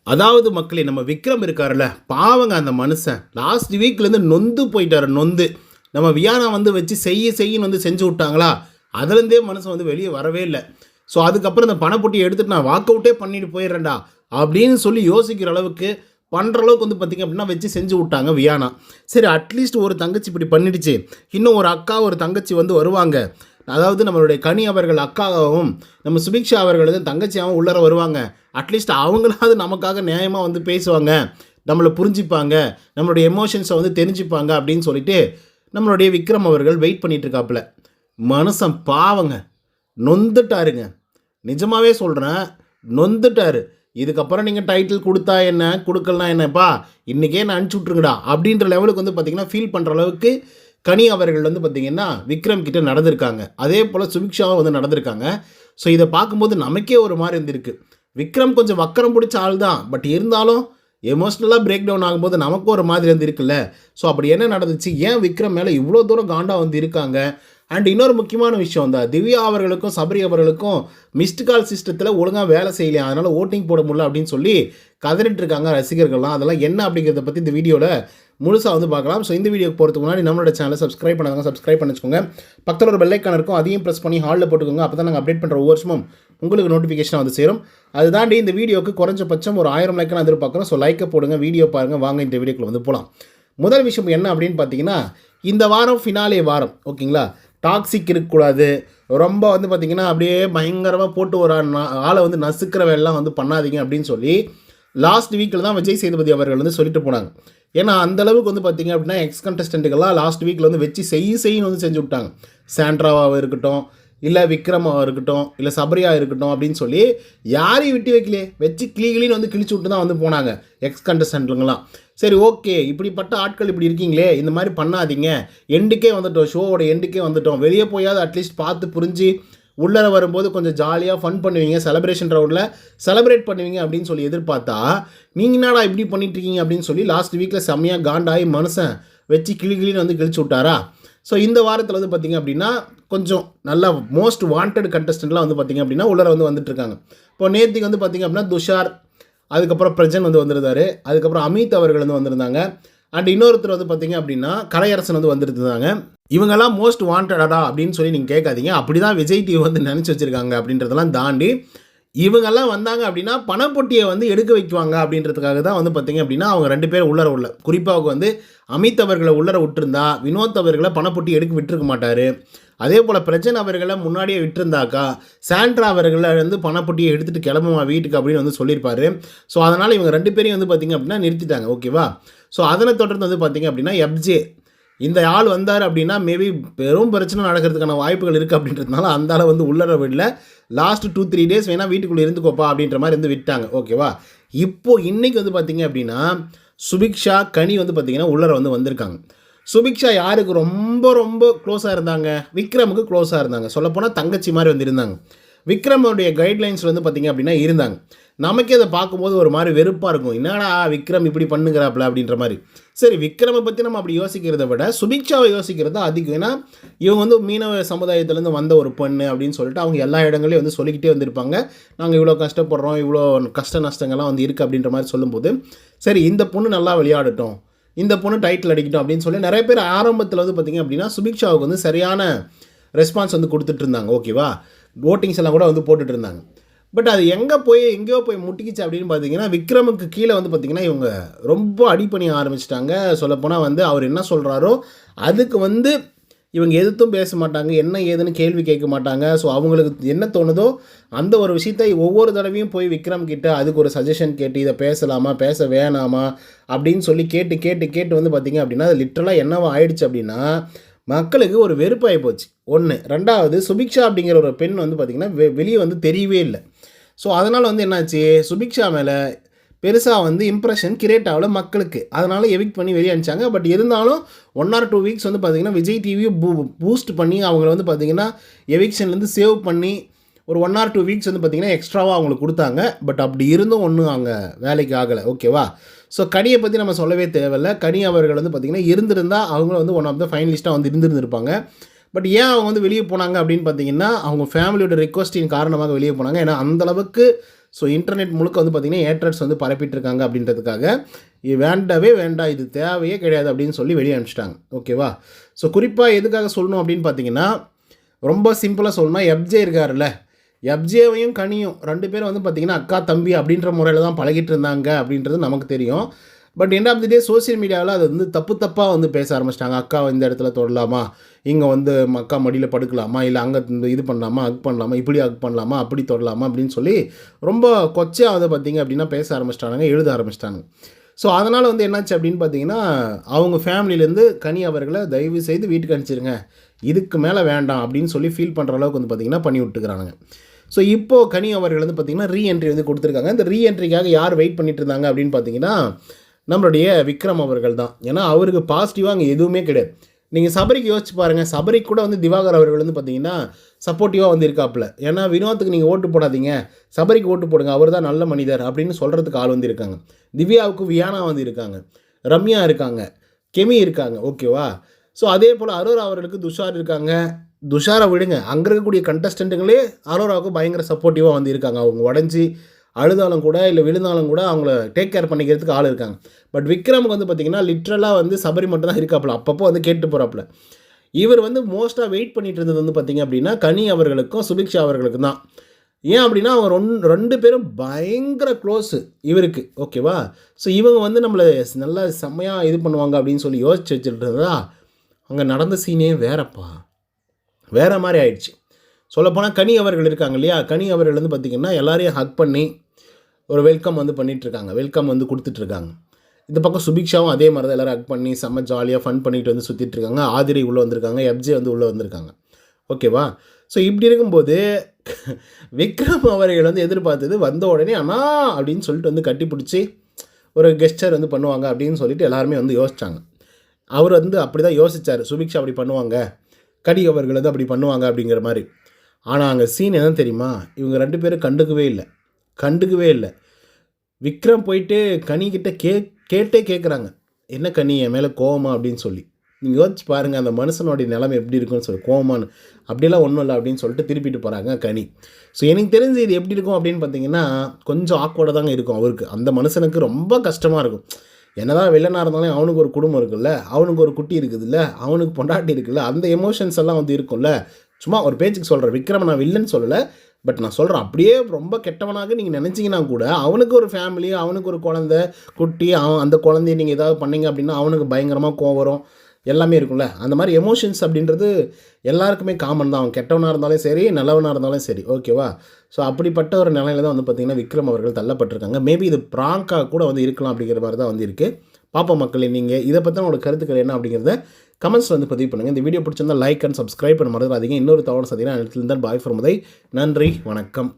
அதாவது மக்களே, நம்ம விக்ரம் இருக்காருல்ல, பாவங்க அந்த மனுஷன். லாஸ்ட் வீக்லேருந்து நொந்து போயிட்டாரு, நொந்து. நம்ம வியானா வந்து வச்சு செய்யின்னு வந்து செஞ்சு விட்டாங்களா, அதுலேருந்தே மனுஷன் வந்து வெளியே வரவே இல்லை. ஸோ அதுக்கப்புறம் இந்த பணப்பொட்டியை எடுத்துகிட்டு நான் வாக் அவுட்டே பண்ணிட்டு போயிடுறேன்டா அப்படின்னு சொல்லி யோசிக்கிற அளவுக்கு பண்ணுற அளவுக்கு வந்து பார்த்திங்க அப்படின்னா வச்சு செஞ்சு விட்டாங்க வியானா. சரி, அட்லீஸ்ட் ஒரு தங்கச்சி இப்படி பண்ணிடுச்சு, இன்னும் ஒரு அக்கா ஒரு தங்கச்சி வந்து வருவாங்க. அதாவது நம்மளுடைய கனி அவர்கள் அக்காவும் நம்ம சுபிக்ஷா அவர்கள் வந்து தங்கச்சியாகவும் உள்ளர வருவாங்க. அட்லீஸ்ட் அவங்களாவது நமக்காக நியாயமாக வந்து பேசுவாங்க, நம்மளை புரிஞ்சுப்பாங்க, நம்மளுடைய எமோஷன்ஸை வந்து தெரிஞ்சுப்பாங்க அப்படின்னு சொல்லிட்டு நம்மளுடைய விக்ரம் அவர்கள் வெயிட் பண்ணிகிட்டு இருக்காப்புல. மனுஷன் பாவங்க, நொந்துட்டாருங்க. நிஜமாகவே சொல்கிறேன், நொந்துட்டார். இதுக்கப்புறம் நீங்கள் டைட்டில் கொடுத்தா என்ன, கொடுக்கலாம் என்னப்பா, இன்றைக்கே நான் அனுப்பிச்சி விட்ருங்கடா அப்படின்ற லெவலுக்கு வந்து பார்த்திங்கன்னா ஃபீல் பண்ணுற அளவுக்கு கனி அவர்கள் வந்து பார்த்திங்கன்னா விக்ரம் கிட்டே நடந்திருக்காங்க. அதே போல் சுபிக்ஷாவும் வந்து நடந்திருக்காங்க. ஸோ இதை பார்க்கும்போது நமக்கே ஒரு மாதிரி இருந்திருக்கு. விக்ரம் கொஞ்சம் வக்கரம் பிடிச்ச ஆள் தான், பட் இருந்தாலும் எமோஷ்னலாக பிரேக் டவுன் ஆகும்போது நமக்கும் ஒரு மாதிரி வந்து இருக்குல்ல. ஸோ அப்படி என்ன நடந்துச்சு, ஏன் விக்ரம் மேலே இவ்வளோ தூரம் காண்டா வந்து இருக்காங்க. அண்ட் இன்னொரு முக்கியமான விஷயம் தான், திவ்யா அவர்களுக்கும் சபரி அவர்களுக்கும் மிஸ்டு கால் சிஸ்டத்தில் ஒழுங்காக வேலை செய்யலையா, அதனால் ஓட்டிங் போட முடியல அப்படின்னு சொல்லி கதறிட்டு இருக்காங்க ரசிகர்கள்லாம். அதெல்லாம் என்ன அப்படிங்கிறத பற்றி இந்த வீடியோவில் முழுசாக வந்து பார்க்கலாம். ஸோ இந்த வீடியோக்கு போகிறதுக்கு முன்னாடி நம்மளோட சேனலை சப்ஸ்கிரைப் பண்ணாங்க, சப்ஸ்கிரைப் பண்ணிச்சுக்கோங்க. பக்கத்தில் ஒரு பெல்லைக்கான இருக்கும், அதையும் ப்ரெஸ் பண்ணி ஹாலில் போட்டுக்கோங்க. அப்போ தான் நாங்கள் அப்டேட் பண்ணுற ஒவ்வொரு வருஷமும் உங்களுக்கு நோட்டிஃபிகேஷன் வந்து சேரும். அது தாண்டி இந்த வீடியோக்கு குறைஞ்சபட்சம் ஒரு 1000 லைக்கான எதிர்பார்க்குறோம். ஸோ லைக்கை போடுங்க, வீடியோ பாருங்கள், வாங்க இந்த வீடியோக்குள்ள வந்து போகலாம். முதல் விஷயம் என்ன அப்படின்னு பார்த்தீங்கன்னா, இந்த வாரம் ஃபினாலே வாரம், ஓகேங்களா. டாக்ஸிக் இருக்கக்கூடாது, ரொம்ப வந்து பார்த்திங்கன்னா அப்படியே பயங்கரமாக போட்டு ஒரு ஆளை வந்து நசுக்கிற வேலைலாம் வந்து பண்ணாதீங்க அப்படின்னு சொல்லி லாஸ்ட் வீக்கில் தான் விஜய் சேதுபதி அவர்கள் வந்து சொல்லிட்டு போனாங்க. ஏன்னா அந்தளவுக்கு வந்து பார்த்திங்க அப்படின்னா எக்ஸ் கண்டஸ்டண்ட்டுக்கெல்லாம் லாஸ்ட் வீக்கில் வந்து வச்சு செய்யின்னு வந்து செஞ்சு விட்டாங்க. சாண்ட்ராவாக இருக்கட்டும், இல்லை விக்ரமாக இருக்கட்டும், இல்லை சபரியா இருக்கட்டும் அப்படின்னு சொல்லி யாரையும் விட்டு வைக்கலையே, வச்சு கிளின்னு வந்து கிழிச்சு விட்டு தான் வந்து போனாங்க எக்ஸ் கண்டஸ்டண்ட்டுங்களாம். சரி, ஓகே, இப்படிப்பட்ட ஆட்கள் இப்படி இருக்கீங்களே, இந்த மாதிரி பண்ணாதீங்க, எண்டுக்கே வந்துட்டோம், ஷோவோட எண்டுக்கே வந்துட்டோம், வெளியே போயாவது அட்லீஸ்ட் பார்த்து புரிஞ்சு உள்ளே வரும்போது கொஞ்சம் ஜாலியாக ஃபன் பண்ணுவீங்க, செலிப்ரேஷன் ரவுண்டில் செலிப்ரேட் பண்ணுவீங்க அப்படின்னு சொல்லி எதிர்பார்த்தா நீங்கள் என்னடா இப்படி பண்ணிட்டுருக்கீங்க அப்படின்னு சொல்லி லாஸ்ட் வீக்கில் செம்மையாக காண்டாகி மனுஷன் வச்சு கிளின்னு வந்து கிழிச்சு விட்டாரா. ஸோ இந்த வாரத்தில் வந்து பார்த்திங்க அப்படின்னா கொஞ்சம் நல்லா மோஸ்ட் வாண்டட் கண்டஸ்டன்ட்லாம் வந்து பார்த்திங்க அப்படின்னா உள்ளே வந்து வந்துட்டுருக்காங்க. இப்போ நேற்றுக்கு வந்து பார்த்திங்க அப்படின்னா துஷார், அதுக்கப்புறம் பிரஜன் வந்து வந்திருந்தார், அதுக்கப்புறம் அமித் அவர்கள் வந்து வந்திருந்தாங்க. அண்ட் இன்னொருத்தர் வந்து பார்த்திங்க அப்படின்னா கலையரசன் வந்து வந்துருந்தாங்க. இவங்கெல்லாம் மோஸ்ட் வாண்டடா அப்படின்னு சொல்லி நீங்கள் கேட்காதீங்க, அப்படி தான் விஜய் டிவி வந்து நினச்சி வச்சுருக்காங்க. அப்படின்றதெல்லாம் தாண்டி இவங்கெல்லாம் வந்தாங்க அப்படின்னா பணப்பொட்டியை வந்து எடுக்க வைக்குவாங்க அப்படின்றதுக்காக தான் வந்து பார்த்திங்க அப்படின்னா அவங்க 2 பேர் உள்ள குறிப்பாக வந்து அமித் அவர்களை உள்ளர விட்டுருந்தா வினோத் அவர்களை பணப்பொட்டி எடுக்க விட்டுருக்க மாட்டார். அதே போல் பிரஜன் அவர்களை முன்னாடியே விட்டுருந்தாக்கா சாண்ட்ரா அவர்களை வந்து பணப்பொட்டியை எடுத்துகிட்டு கிளம்புமா வீட்டுக்கு அப்படின்னு வந்து சொல்லியிருப்பார். ஸோ அதனால் இவங்க 2 பேரையும் வந்து பார்த்திங்க அப்படின்னா நிறுத்திட்டாங்க, ஓகேவா. ஸோ அதனை தொடர்ந்து வந்து பார்த்திங்க அப்படின்னா எஃப்ஜே இந்த ஆள் வந்தார் அப்படின்னா மேபி பெரும் பிரச்சனை நடக்கிறதுக்கான வாய்ப்புகள் இருக்குது அப்படின்றதுனால அந்த ஆளை வந்து உள்ளர விடல. லாஸ்ட் 2-3 டேஸ் வேணால் வீட்டுக்குள்ளே இருந்துக்கோப்பா அப்படின்ற மாதிரி வந்து விட்டாங்க, ஓகேவா. இப்போது இன்றைக்கி வந்து பார்த்திங்க அப்படின்னா சுபிக்ஷா கனி வந்து பார்த்திங்கன்னா உள்ளர வந்து வந்திருக்காங்க. சுபிக்ஷா யாருக்கு ரொம்ப ரொம்ப க்ளோஸாக இருந்தாங்க, விக்ரமுக்கு க்ளோஸாக இருந்தாங்க. சொல்லப்போனால் தங்கச்சி மாதிரி வந்து இருந்தாங்க. விக்ரமுடைய கைட்லைன்ஸ் வந்து பார்த்திங்க அப்படின்னா இருந்தாங்க. நமக்கே அதை பார்க்கும்போது ஒரு மாதிரி வெறுப்பாக இருக்கும், என்னடா விக்ரம் இப்படி பண்ணுங்கிறாப்புல அப்படின்ற மாதிரி. சரி, விக்ரமை பற்றி நம்ம அப்படி யோசிக்கிறத விட சுபிக்ஷாவை யோசிக்கிறது தான் அதிகம். ஏன்னா இவங்க வந்து மீனவ சமுதாயத்துலேருந்து வந்த ஒரு பொண்ணு அப்படின்னு சொல்லிட்டு அவங்க எல்லா இடங்களையும் வந்து சொல்லிக்கிட்டே வந்திருப்பாங்க. நாங்கள் இவ்வளோ கஷ்டப்படுறோம், இவ்வளோ கஷ்ட நஷ்டங்கள்லாம் வந்து இருக்குது அப்படின்ற மாதிரி சொல்லும்போது சரி இந்த பொண்ணு நல்லா விளையாடட்டும், இந்த பொண்ணு டைட்டில் அடிக்கட்டும் அப்படின்னு சொல்லி நிறைய பேர் ஆரம்பத்தில் வந்து பார்த்திங்க அப்படின்னா சுபிக்ஷாவுக்கு வந்து சரியான ரெஸ்பான்ஸ் வந்து கொடுத்துட்டு இருந்தாங்க, ஓகேவா. ஓட்டிங்ஸ் எல்லாம் கூட வந்து போட்டுட்டு இருந்தாங்க. பட் அது எங்கேயோ போய் முட்டிக்கிச்சு அப்படின்னு பார்த்தீங்கன்னா விக்ரமுக்கு கீழே வந்து பார்த்திங்கன்னா இவங்க ரொம்ப அடி பண்ணி ஆரம்பிச்சிட்டாங்க. சொல்லப்போனால் வந்து அவர் என்ன சொல்கிறாரோ அதுக்கு வந்து இவங்க எதுத்தும் பேச மாட்டாங்க, என்ன ஏதுன்னு கேள்வி கேட்க மாட்டாங்க. ஸோ அவங்களுக்கு என்ன தோணுதோ அந்த ஒரு விஷயத்தை ஒவ்வொரு தடவையும் போய் விக்ரம் கிட்ட அதுக்கு ஒரு சஜஷன் கேட்டு இதை பேசலாமா பேச வேணாமா அப்படின்னு சொல்லி கேட்டு வந்து பார்த்திங்க அப்படின்னா அது லிட்ரலாக என்னவோ ஆயிடுச்சு அப்படின்னா மக்களுக்கு ஒரு வெறுப்பாகி போச்சு. 1. 2வது சுபிக்ஷா அப்படிங்கிற ஒரு பெண் வந்து பார்த்திங்கன்னா வெளியே வந்து தெரியவே இல்லை. ஸோ அதனால் வந்து என்னாச்சு, சுபிக்ஷா மேலே பெருசாக வந்து இம்ப்ரெஷன் கிரியேட் ஆகல மக்களுக்கு. அதனால் எவிக்ட் பண்ணி வெளியே அனுப்பிச்சாங்க. பட் இருந்தாலும் 1 or 2 வீக்ஸ் வந்து பார்த்திங்கன்னா விஜய் டிவியும் பூஸ்ட் பண்ணி அவங்கள வந்து பார்த்திங்கன்னா எவிக்ஷன்லேருந்து சேவ் பண்ணி ஒரு 1 or 2 வீக்ஸ் வந்து பார்த்திங்கன்னா எக்ஸ்ட்ராவாக அவங்களுக்கு கொடுத்தாங்க. பட் அப்படி இருந்தும் ஒன்றும் அங்கே வேலைக்கு ஆகலை, ஓகேவா. ஸோ கனியை பற்றி நம்ம சொல்லவே தேவையில்லை. கனி அவர்கள் வந்து பார்த்திங்கன்னா இருந்திருந்தால் அவங்களும் வந்து ஒன் ஆஃப் த ஃபைனலிஸ்ட்டாக வந்து இருந்திருப்பாங்க. பட் ஏன் அவங்க வந்து வெளியே போனாங்க அப்படின்னு பார்த்தீங்கன்னா அவங்க ஃபேமிலியோட ரிக்வஸ்டின் காரணமாக வெளியே போனாங்க. ஏன்னா அந்தளவுக்கு ஸோ இன்டர்நெட் முழுக்க வந்து பார்த்திங்கன்னா ஏட்ரட்ஸ் வந்து பரப்பிட்டு இருக்காங்க அப்படின்றதுக்காக இது வேண்டவே வேண்டாம், இது தேவையே கிடையாது அப்படின்னு சொல்லி வெளியே அனுப்பிச்சிட்டாங்க. ஓகேவா? ஸோ குறிப்பாக எதுக்காக சொல்லணும் அப்படின்னு பார்த்தீங்கன்னா, ரொம்ப சிம்பிளாக சொல்லணும்னா எஃப்ஜே இருக்கார்ல, எஃப்ஜேவையும் கனியும் 2 பேரும் வந்து பார்த்திங்கன்னா அக்கா தம்பி அப்படின்ற முறையில் தான் பழகிட்டு இருந்தாங்க அப்படின்றது நமக்கு தெரியும். But end of the day social மீடியாவில் அது வந்து தப்பாக வந்து பேச ஆரம்பிச்சிட்டாங்க. அக்கா இந்த இடத்துல தொடலாமா, இங்கே வந்து அக்கா மடியில் படுக்கலாமா, இல்லை அங்கே இது பண்ணலாமா, ஹக் பண்ணலாமா, இப்படி ஹக் பண்ணலாமா, அப்படி தொடலாமா அப்படின்னு சொல்லி ரொம்ப கொச்சையாக வந்து பார்த்திங்க அப்படின்னா பேச ஆரம்பிச்சிட்டாங்க, எழுத ஆரம்பிச்சிட்டாங்க. ஸோ அதனால் வந்து என்னாச்சு அப்படின்னு பார்த்தீங்கன்னா, அவங்க ஃபேமிலியிலேருந்து கனி அவர்களை தயவு செய்து வீட்டுக்கு அனுப்பிச்சிருங்க, இதுக்கு மேலே வேண்டாம் அப்படின்னு சொல்லி ஃபீல் பண்ணுற அளவுக்கு வந்து பார்த்திங்கன்னா பண்ணி விட்டுக்கிறானுங்க. ஸோ இப்போது கனி அவர்கள் வந்து பார்த்திங்கன்னா ரீஎன்ட்ரி வந்து கொடுத்துருக்காங்க. இந்த ரீஎன்ட்ரிக்காக யார் வெயிட் பண்ணிட்டு இருந்தாங்க அப்படின்னு பார்த்தீங்கன்னா, நம்மளுடைய விக்ரம் அவர்கள் தான். ஏன்னா அவருக்கு பாசிட்டிவாக அங்கே எதுவுமே கிடையாது. நீங்கள் சபரிக்கு யோசிச்சு பாருங்கள், சபரிக்கு கூட வந்து திவாகர் அவர்கள் வந்து பார்த்திங்கன்னா சப்போர்ட்டிவாக வந்து இருக்காப்புல. ஏன்னா வினோத்துக்கு நீங்கள் ஓட்டு போடாதீங்க, சபரிக்கு ஓட்டு போடுங்க, அவர் தான் நல்ல மனிதர் அப்படின்னு சொல்கிறதுக்கு ஆள் வந்து இருக்காங்க. திவ்யாவுக்கு வியானா வந்து இருக்காங்க, ரம்யா இருக்காங்க, கெமி இருக்காங்க. ஓகேவா? ஸோ அதே போல் அரோரா அவர்களுக்கு துஷார் இருக்காங்க. துஷாரை விடுங்க, அங்கே இருக்கக்கூடிய கண்டஸ்டண்ட்டுங்களே அரோராவுக்கு பயங்கர சப்போர்ட்டிவாக வந்து இருக்காங்க. அவங்க உடஞ்சி அழுதாலும் கூட இல்லை விழுந்தாலும் கூட அவங்கள டேக் கேர் பண்ணிக்கிறதுக்கு ஆள் இருக்காங்க. பட் விக்ரமுக்கு வந்து பார்த்திங்கன்னா லிட்ரலாக வந்து சபரி மட்டும் தான் இருக்காப்புல, அப்பப்போ வந்து கேட்டு போகிறாப்புல. இவர் வந்து மோஸ்ட்டாக வெயிட் பண்ணிட்டு இருந்தது வந்து பார்த்திங்க அப்படின்னா கனி அவர்களுக்கும் சுபிக்ஷா அவர்களுக்கும் தான். ஏன் அப்படின்னா அவங்க 2 பேரும் பயங்கர க்ளோஸு இவருக்கு. ஓகேவா? ஸோ இவங்க வந்து நம்மளை நல்லா செம்மையாக இது பண்ணுவாங்க அப்படின்னு சொல்லி யோசிச்சு வச்சுருந்ததா, அங்கே நடந்த சீனே வேறு மாதிரி ஆயிடுச்சு. சொல்லப்போனால் கனி அவர்கள் இருக்காங்க இல்லையா, கனி அவர்கள் வந்து பார்த்திங்கன்னா எல்லாரையும் ஹக் பண்ணி ஒரு வெல்கம் வந்து பண்ணிகிட்ருக்காங்க, வெல்கம் வந்து கொடுத்துட்ருக்காங்க. இந்த பக்கம் சுபிக்ஷாவும் அதே மாதிரி தான் எல்லோரும் ஹக் பண்ணி செம்ம ஜாலியாக ஃபன் பண்ணிட்டு வந்து சுற்றிட்டுருக்காங்க. ஆதிரி உள்ளே வந்திருக்காங்க, எஃப்ஜே வந்து உள்ளே வந்திருக்காங்க. ஓகேவா? ஸோ இப்படி இருக்கும்போது விக்ரம் அவர்கள் வந்து எதிர்பார்த்தது வந்த உடனே அண்ணா அப்படின்னு சொல்லிட்டு வந்து கட்டி பிடிச்சி ஒரு கெஸ்டர் வந்து பண்ணுவாங்க அப்படின்னு சொல்லிட்டு எல்லாருமே வந்து யோசித்தாங்க. அவர் வந்து அப்படி தான் யோசித்தார், சுபிக்ஷா அப்படி பண்ணுவாங்க, கனி அவர்கள் வந்து அப்படி பண்ணுவாங்க அப்படிங்கிற மாதிரி. ஆனால் அங்கே சீன் என்ன தெரியுமா, இவங்க 2 பேரும் கண்டுக்கவே இல்லை. விக்ரம் போயிட்டு கனிக்கிட்ட கேட்டே கேட்குறாங்க, என்ன கனி என் மேலே கோவமா அப்படின்னு சொல்லி. நீங்கள் யோசிச்சு பாருங்கள் அந்த மனுஷனுடைய நிலைமை எப்படி இருக்குன்னு சொல்லி, கோவமானு அப்படிலாம் ஒன்றும் இல்லை அப்படின்னு சொல்லிட்டு திருப்பிட்டு போகிறாங்க கனி. ஸோ எனக்கு தெரிஞ்சு இது எப்படி இருக்கும் அப்படின்னு பார்த்தீங்கன்னா கொஞ்சம் ஆக்வர்டாக தாங்க இருக்கும் அவருக்கு. அந்த மனுஷனுக்கு ரொம்ப கஷ்டமாக இருக்கும். என்னதான் வில்லனாக இருந்தாலும் அவனுக்கு ஒரு குடும்பம் இருக்குல்ல, அவனுக்கு ஒரு குட்டி இருக்குதுல்ல, அவனுக்கு பொண்டாட்டி இருக்குல்ல, அந்த எமோஷன்ஸ் எல்லாம் வந்து இருக்கும்ல. சும்மா ஒரு பேச்சுக்கு சொல்கிறேன், விக்ரம் நான் வில்லன் சொல்லலை, பட் நான் சொல்கிறேன் அப்படியே ரொம்ப கெட்டவனாக நீங்கள் நினச்சிங்கன்னா கூட அவனுக்கு ஒரு ஃபேமிலி, அவனுக்கு ஒரு குழந்தை குட்டி, அந்த குழந்தைய நீங்கள் ஏதாவது பண்ணிங்க அப்படின்னா அவனுக்கு பயங்கரமாக கோவம் வரும், எல்லாமே இருக்கும்ல. அந்த மாதிரி எமோஷன்ஸ் அப்படின்றது எல்லாருக்குமே காமன் தான், அவன் கெட்டவனாக இருந்தாலும் சரி நல்லவனாக இருந்தாலும் சரி. ஓகேவா? ஸோ அப்படிப்பட்ட ஒரு நிலையில தான் வந்து பார்த்திங்கன்னா விக்ரம் அவர்கள் தள்ளப்பட்டிருக்காங்க. மேபி இது ப்ராங்காக கூட வந்து இருக்கலாம் அப்படிங்கிற மாதிரி தான் வந்து இருக்குது. பாப்பா மக்களே, நீங்கள் இதை பற்றின உங்களோட கருத்துக்கள் என்ன அப்படிங்கிறத கமெண்ட்ஸில் வந்து பதிவு பண்ணுங்கள். இந்த வீடியோ பிடிச்சிருந்தால் லைக் அண்ட் சப்ஸ்கிரைப் பண்ண மறந்துடாதீங்க. இன்னொரு தவறு சந்திங்கன்னா தான் பாய் ஃப்ரம் உதய். நன்றி, வணக்கம்.